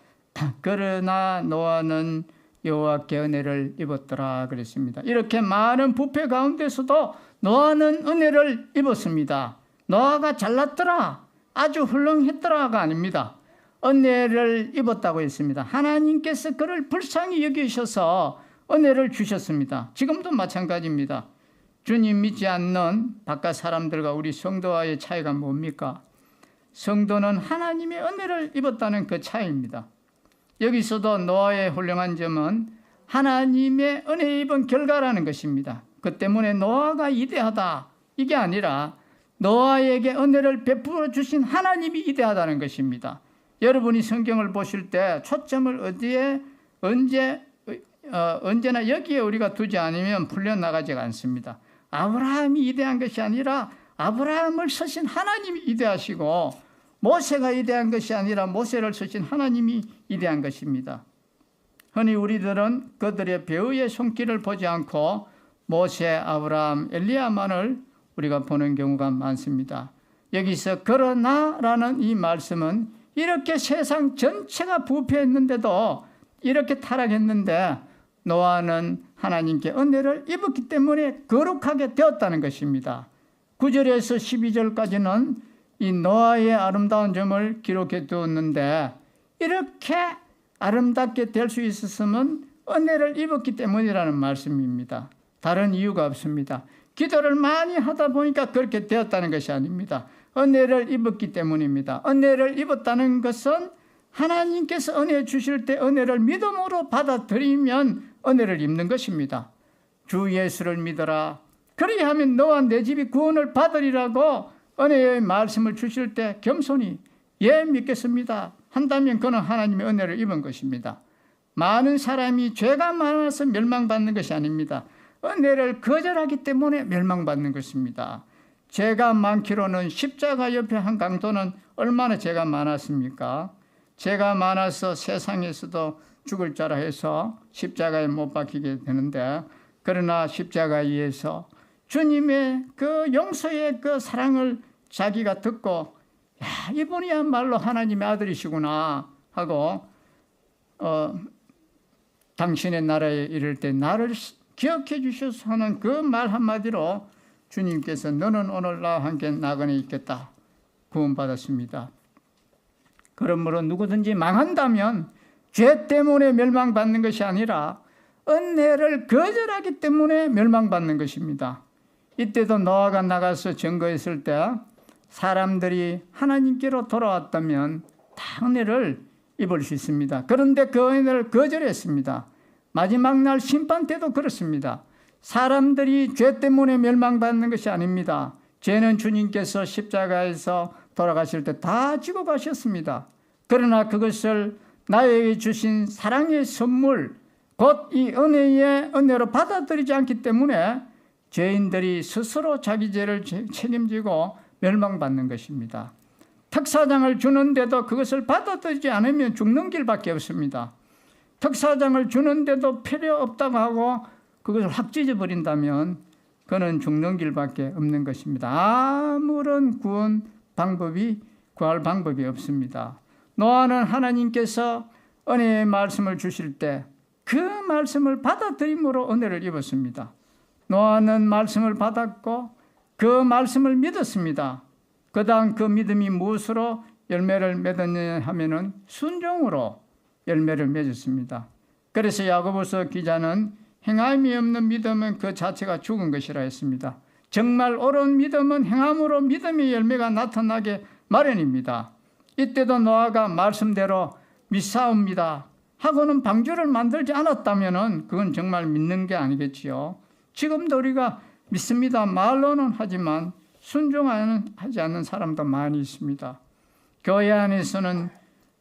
Speaker 1: 그러나 노아는 여호와께 은혜를 입었더라 그랬습니다. 이렇게 많은 부패 가운데서도 노아는 은혜를 입었습니다. 노아가 잘났더라, 아주 훌륭했더라가 아닙니다. 은혜를 입었다고 했습니다. 하나님께서 그를 불쌍히 여기셔서 은혜를 주셨습니다. 지금도 마찬가지입니다. 주님 믿지 않는 바깥 사람들과 우리 성도와의 차이가 뭡니까? 성도는 하나님의 은혜를 입었다는 그 차이입니다. 여기서도 노아의 훌륭한 점은 하나님의 은혜 입은 결과라는 것입니다. 그 때문에 노아가 위대하다 이게 아니라 노아에게 은혜를 베풀어 주신 하나님이 위대하다는 것입니다. 여러분이 성경을 보실 때 초점을 어디에 언제나 여기에 우리가 두지 않으면 풀려나가지가 않습니다. 아브라함이 위대한 것이 아니라 아브라함을 쓰신 하나님이 위대하시고, 모세가 위대한 것이 아니라 모세를 쓰신 하나님이 위대한 것입니다. 흔히 우리들은 그들의 배우의 손길을 보지 않고 모세, 아브라함, 엘리야만을 우리가 보는 경우가 많습니다. 여기서 그러나라는 이 말씀은 이렇게 세상 전체가 부패했는데도, 이렇게 타락했는데 노아는 하나님께 은혜를 입었기 때문에 거룩하게 되었다는 것입니다. 9절에서 12절까지는 이 노아의 아름다운 점을 기록해 두었는데, 이렇게 아름답게 될 수 있었으면 은혜를 입었기 때문이라는 말씀입니다. 다른 이유가 없습니다. 기도를 많이 하다 보니까 그렇게 되었다는 것이 아닙니다. 은혜를 입었기 때문입니다. 은혜를 입었다는 것은 하나님께서 은혜 주실 때 은혜를 믿음으로 받아들이면 은혜를 입는 것입니다. 주 예수를 믿어라, 그리하면 너와 내 집이 구원을 받으리라고 은혜의 말씀을 주실 때 겸손히 예 믿겠습니다 한다면 그는 하나님의 은혜를 입은 것입니다. 많은 사람이 죄가 많아서 멸망받는 것이 아닙니다. 은혜를 거절하기 때문에 멸망받는 것입니다. 죄가 많기로는 십자가 옆에 한 강도는 얼마나 죄가 많았습니까? 죄가 많아서 세상에서도 죽을 자라 해서 십자가에 못 박히게 되는데, 그러나 십자가 위에서 주님의 그 용서의 그 사랑을 자기가 듣고, 야, 이분이야말로 하나님의 아들이시구나 하고 당신의 나라에 이를 때 나를 기억해 주셔서 하는 그 말 한마디로 주님께서 너는 오늘 나와 함께 나그네 있겠다 구원받았습니다. 그러므로 누구든지 망한다면 죄 때문에 멸망받는 것이 아니라 은혜를 거절하기 때문에 멸망받는 것입니다. 이때도 노아가 나가서 증거했을 때 사람들이 하나님께로 돌아왔다면 다 은혜를 입을 수 있습니다. 그런데 그 은혜를 거절했습니다. 마지막 날 심판 때도 그렇습니다. 사람들이 죄 때문에 멸망받는 것이 아닙니다. 죄는 주님께서 십자가에서 돌아가실 때 다 지고 가셨습니다. 그러나 그것을 나에게 주신 사랑의 선물, 곧 이 은혜의 은혜로 받아들이지 않기 때문에 죄인들이 스스로 자기 죄를 책임지고 멸망받는 것입니다. 특사장을 주는데도 그것을 받아들이지 않으면 죽는 길밖에 없습니다. 특사장을 주는데도 필요 없다고 하고 그것을 확 찢어버린다면 그는 죽는 길밖에 없는 것입니다. 아무런 구할 방법이 없습니다. 노아는 하나님께서 은혜의 말씀을 주실 때 그 말씀을 받아들임으로 은혜를 입었습니다. 노아는 말씀을 받았고 그 말씀을 믿었습니다. 그 다음 그 믿음이 무엇으로 열매를 맺었냐 하면은 순종으로 열매를 맺었습니다. 그래서 야고보서 기자는 행함이 없는 믿음은 그 자체가 죽은 것이라 했습니다. 정말 옳은 믿음은 행함으로 믿음의 열매가 나타나게 마련입니다. 이때도 노아가 말씀대로 믿사옵니다 하고는 방주를 만들지 않았다면 그건 정말 믿는 게 아니겠지요. 지금도 우리가 믿습니다 말로는 하지만 순종하지 않는 사람도 많이 있습니다. 교회 안에서는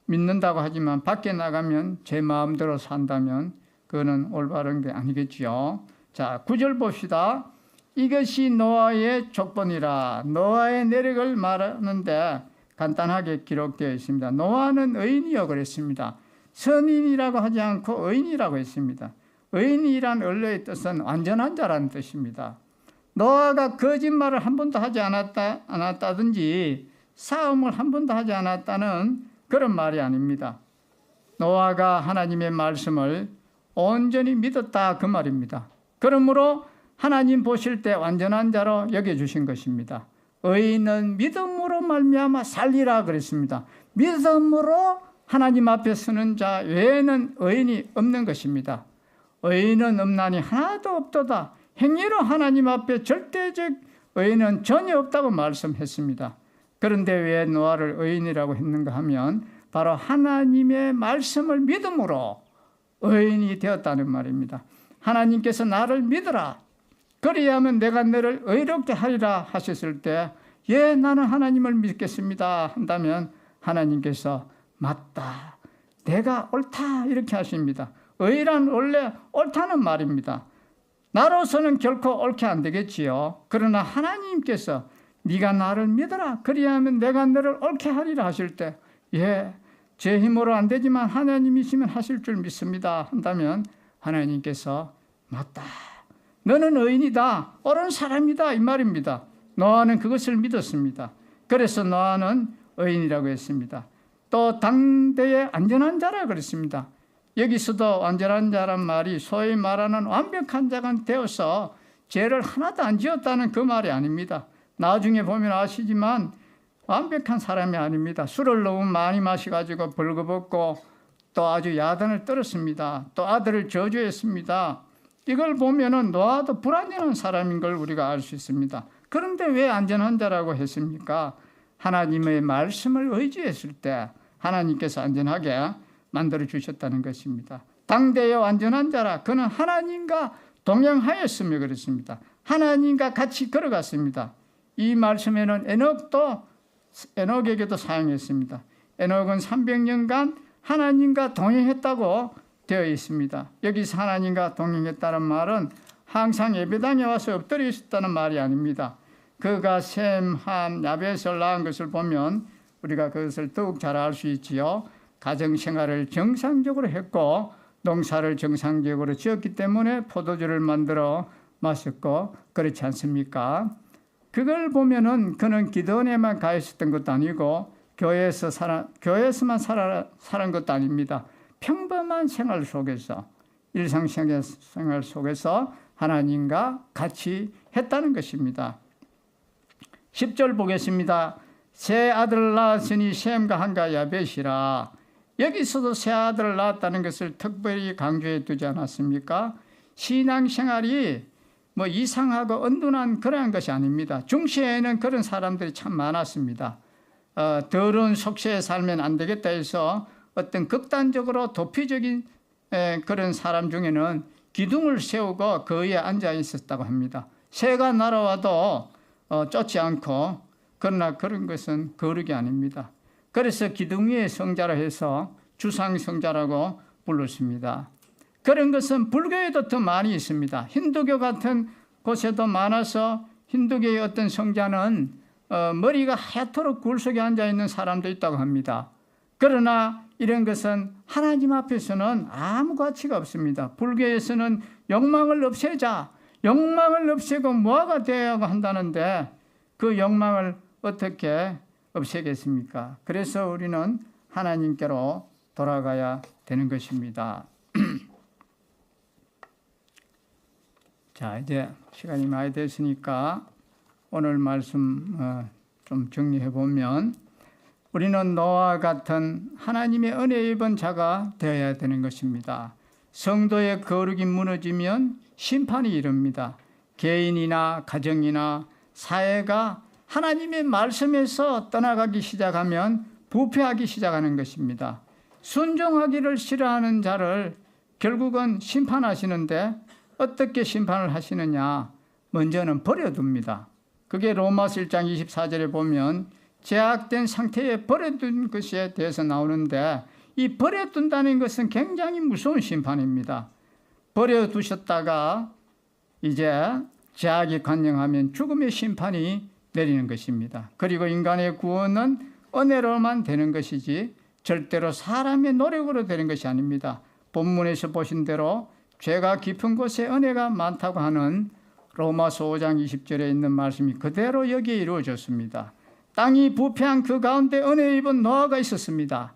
Speaker 1: 믿는다고 하지만 밖에 나가면 제 마음대로 산다면 그거는 올바른 게 아니겠지요. 자, 9절 봅시다. 이것이 노아의 족본이라. 노아의 내력을 말하는데 간단하게 기록되어 있습니다. 노아는 의인이여 그랬습니다. 선인이라고 하지 않고 의인이라고 했습니다. 의인이란 언어의 뜻은 완전한 자라는 뜻입니다. 노아가 거짓말을 한 번도 하지 않았다든지 싸움을 한 번도 하지 않았다는 그런 말이 아닙니다. 노아가 하나님의 말씀을 온전히 믿었다 그 말입니다. 그러므로 하나님 보실 때 완전한 자로 여겨주신 것입니다. 의인은 믿음으로 말미암아 살리라 그랬습니다. 믿음으로 하나님 앞에 서는 자 외에는 의인이 없는 것입니다. 의인은 없나니 하나도 없도다. 행위로 하나님 앞에 절대적 의인은 전혀 없다고 말씀했습니다. 그런데 왜 노아를 의인이라고 했는가 하면 바로 하나님의 말씀을 믿음으로 의인이 되었다는 말입니다. 하나님께서 나를 믿어라. 그리하면 내가 너를 의롭게 하리라 하셨을 때 예, 나는 하나님을 믿겠습니다 한다면 하나님께서 맞다. 내가 옳다 이렇게 하십니다. 의란 원래 옳다는 말입니다. 나로서는 결코 옳게 안 되겠지요. 그러나 하나님께서 네가 나를 믿어라. 그리하면 내가 너를 옳게 하리라 하실 때 예, 제 힘으로 안 되지만 하나님이시면 하실 줄 믿습니다 한다면 하나님께서 맞다. 너는 의인이다. 옳은 사람이다 이 말입니다. 노아는 그것을 믿었습니다. 그래서 노아는 의인이라고 했습니다. 또 당대의 안전한 자라 그랬습니다. 여기서도 완전한 자란 말이 소위 말하는 완벽한 자가 되어서 죄를 하나도 안 지었다는 그 말이 아닙니다. 나중에 보면 아시지만 완벽한 사람이 아닙니다. 술을 너무 많이 마셔가지고 벌거벗고 또 아주 야단을 떨었습니다. 또 아들을 저주했습니다. 이걸 보면은 노아도 불완전한 사람인 걸 우리가 알 수 있습니다. 그런데 왜 안전한 자라고 했습니까? 하나님의 말씀을 의지했을 때 하나님께서 안전하게 만들어 주셨다는 것입니다. 당대의 완전한 자라 그는 하나님과 동행하였으며 그랬습니다. 하나님과 같이 걸어갔습니다. 이 말씀에는 에녹에게도 사용했습니다. 에녹은 300년간 하나님과 동행했다고 되어 있습니다. 여기서 하나님과 동행했다는 말은 항상 예배당에 와서 엎드려 있었다는 말이 아닙니다. 그가 셈, 함, 야벳을 낳은 것을 보면 우리가 그것을 더욱 잘 알 수 있지요. 가정생활을 정상적으로 했고 농사를 정상적으로 지었기 때문에 포도주를 만들어 마셨고 그렇지 않습니까? 그걸 보면은 그는 기도원에만 가 있었던 것도 아니고 교회에서만 살은 것도 아닙니다. 평범한 생활 속에서 일상생활 속에서 하나님과 같이 했다는 것입니다. 10절 보겠습니다. 새 아들을 낳았으니 셈과 함과 야벳이라. 여기서도 새 아들을 낳았다는 것을 특별히 강조해 두지 않았습니까? 신앙생활이 뭐 이상하고 언둔한 그러한 것이 아닙니다. 중시에는 그런 사람들이 참 많았습니다. 더러운 속세에 살면 안 되겠다 해서 어떤 극단적으로 도피적인 그런 사람 중에는 기둥을 세우고 그 위에 앉아 있었다고 합니다. 새가 날아와도 쫓지 않고 그러나 그런 것은 거룩이 아닙니다. 그래서 기둥 위에 성자로 해서 주상 성자라고 불렀습니다. 그런 것은 불교에도 더 많이 있습니다. 힌두교 같은 곳에도 많아서 힌두교의 어떤 성자는 머리가 하얗도록 굴 속에 앉아있는 사람도 있다고 합니다. 그러나 이런 것은 하나님 앞에서는 아무 가치가 없습니다. 불교에서는 욕망을 없애자, 욕망을 없애고 무아가 되어야 한다는데 그 욕망을 어떻게 없애겠습니까? 그래서 우리는 하나님께로 돌아가야 되는 것입니다. 자, 이제 시간이 많이 됐으니까 오늘 말씀 좀 정리해 보면 우리는 노아와 같은 하나님의 은혜 입은 자가 되어야 되는 것입니다. 성도의 거룩이 무너지면 심판이 이릅니다. 개인이나 가정이나 사회가 하나님의 말씀에서 떠나가기 시작하면 부패하기 시작하는 것입니다. 순종하기를 싫어하는 자를 결국은 심판하시는데 어떻게 심판을 하시느냐? 먼저는 버려둡니다. 그게 로마서 1장 24절에 보면 제약된 상태에 버려둔 것에 대해서 나오는데 이 버려둔다는 것은 굉장히 무서운 심판입니다. 버려두셨다가 이제 제약이 관영하면 죽음의 심판이 내리는 것입니다. 그리고 인간의 구원은 은혜로만 되는 것이지 절대로 사람의 노력으로 되는 것이 아닙니다. 본문에서 보신 대로 죄가 깊은 곳에 은혜가 많다고 하는 로마서 5장 20절에 있는 말씀이 그대로 여기에 이루어졌습니다. 땅이 부패한 그 가운데 은혜 입은 노아가 있었습니다.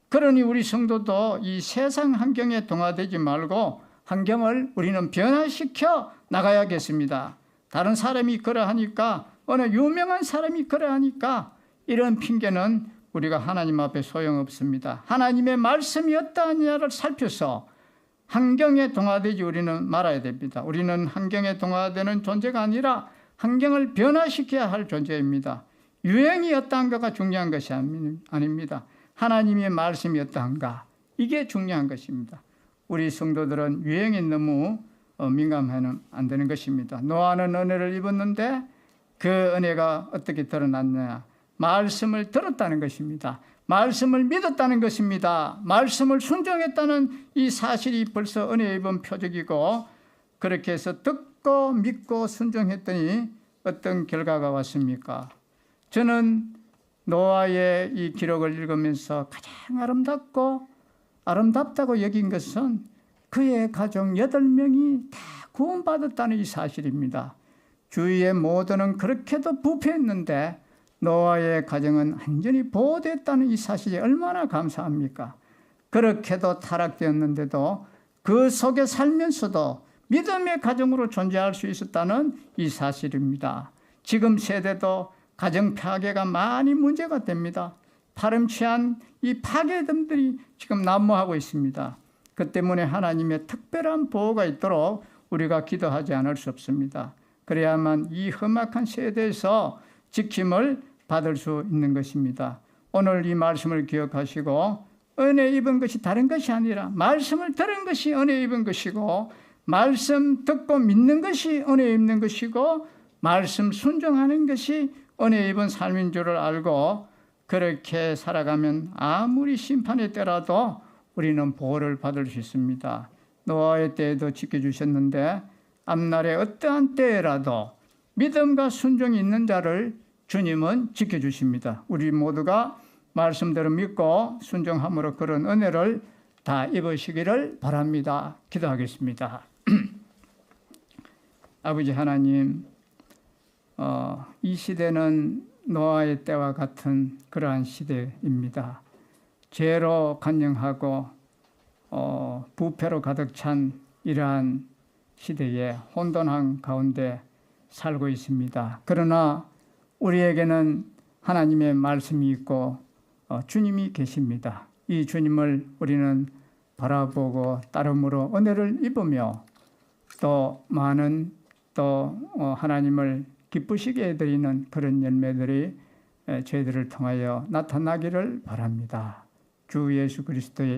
Speaker 1: 그러니 우리 성도도 이 세상 환경에 동화되지 말고 환경을 우리는 변화시켜 나가야겠습니다. 다른 사람이 그러하니까, 어느 유명한 사람이 그러하니까 이런 핑계는 우리가 하나님 앞에 소용없습니다. 하나님의 말씀이 어떠하냐를 살펴서 환경에 동화되지 우리는 말아야 됩니다. 우리는 환경에 동화되는 존재가 아니라 환경을 변화시켜야 할 존재입니다. 유행이 어떠한가가 중요한 것이 아닙니다. 하나님의 말씀이 어떠한가, 이게 중요한 것입니다. 우리 성도들은 유행에 너무 민감하면 안 되는 것입니다. 노아는 은혜를 입었는데 그 은혜가 어떻게 드러났냐? 말씀을 들었다는 것입니다. 말씀을 믿었다는 것입니다. 말씀을 순종했다는 이 사실이 벌써 은혜 입은 표적이고, 그렇게 해서 듣고 믿고 순종했더니 어떤 결과가 왔습니까? 저는 노아의 이 기록을 읽으면서 가장 아름답다고 여긴 것은 그의 가족 8명이 다 구원받았다는 이 사실입니다. 주위의 모두는 그렇게도 부패했는데 노아의 가정은 완전히 보호됐다는 이 사실이 얼마나 감사합니까? 그렇게도 타락되었는데도 그 속에 살면서도 믿음의 가정으로 존재할 수 있었다는 이 사실입니다. 지금 세대도 가정 파괴가 많이 문제가 됩니다. 파렴치한 이 파괴됨들이 지금 난무하고 있습니다. 그 때문에 하나님의 특별한 보호가 있도록 우리가 기도하지 않을 수 없습니다. 그래야만 이 험악한 세대에서 지킴을 받을 수 있는 것입니다. 오늘 이 말씀을 기억하시고, 은혜 입은 것이 다른 것이 아니라 말씀을 들은 것이 은혜 입은 것이고, 말씀 듣고 믿는 것이 은혜 입는 것이고, 말씀 순종하는 것이 은혜 입은 삶인 줄을 알고 그렇게 살아가면 아무리 심판의 때라도 우리는 보호를 받을 수 있습니다. 노아의 때에도 지켜주셨는데 앞날의 어떠한 때라도 믿음과 순종이 있는 자를 주님은 지켜주십니다. 우리 모두가 말씀대로 믿고 순종함으로 그런 은혜를 다 입으시기를 바랍니다. 기도하겠습니다. 아버지 하나님, 이 시대는 노아의 때와 같은 그러한 시대입니다. 죄로 간영하고 부패로 가득 찬 이러한 시대에 혼돈한 가운데 살고 있습니다. 그러나 우리에게는 하나님의 말씀이 있고 주님이 계십니다. 이 주님을 우리는 바라보고 따름으로 은혜를 입으며 또 많은 하나님을 기쁘시게 해드리는 그런 열매들이 저희들을 통하여 나타나기를 바랍니다. 주 예수 그리스도의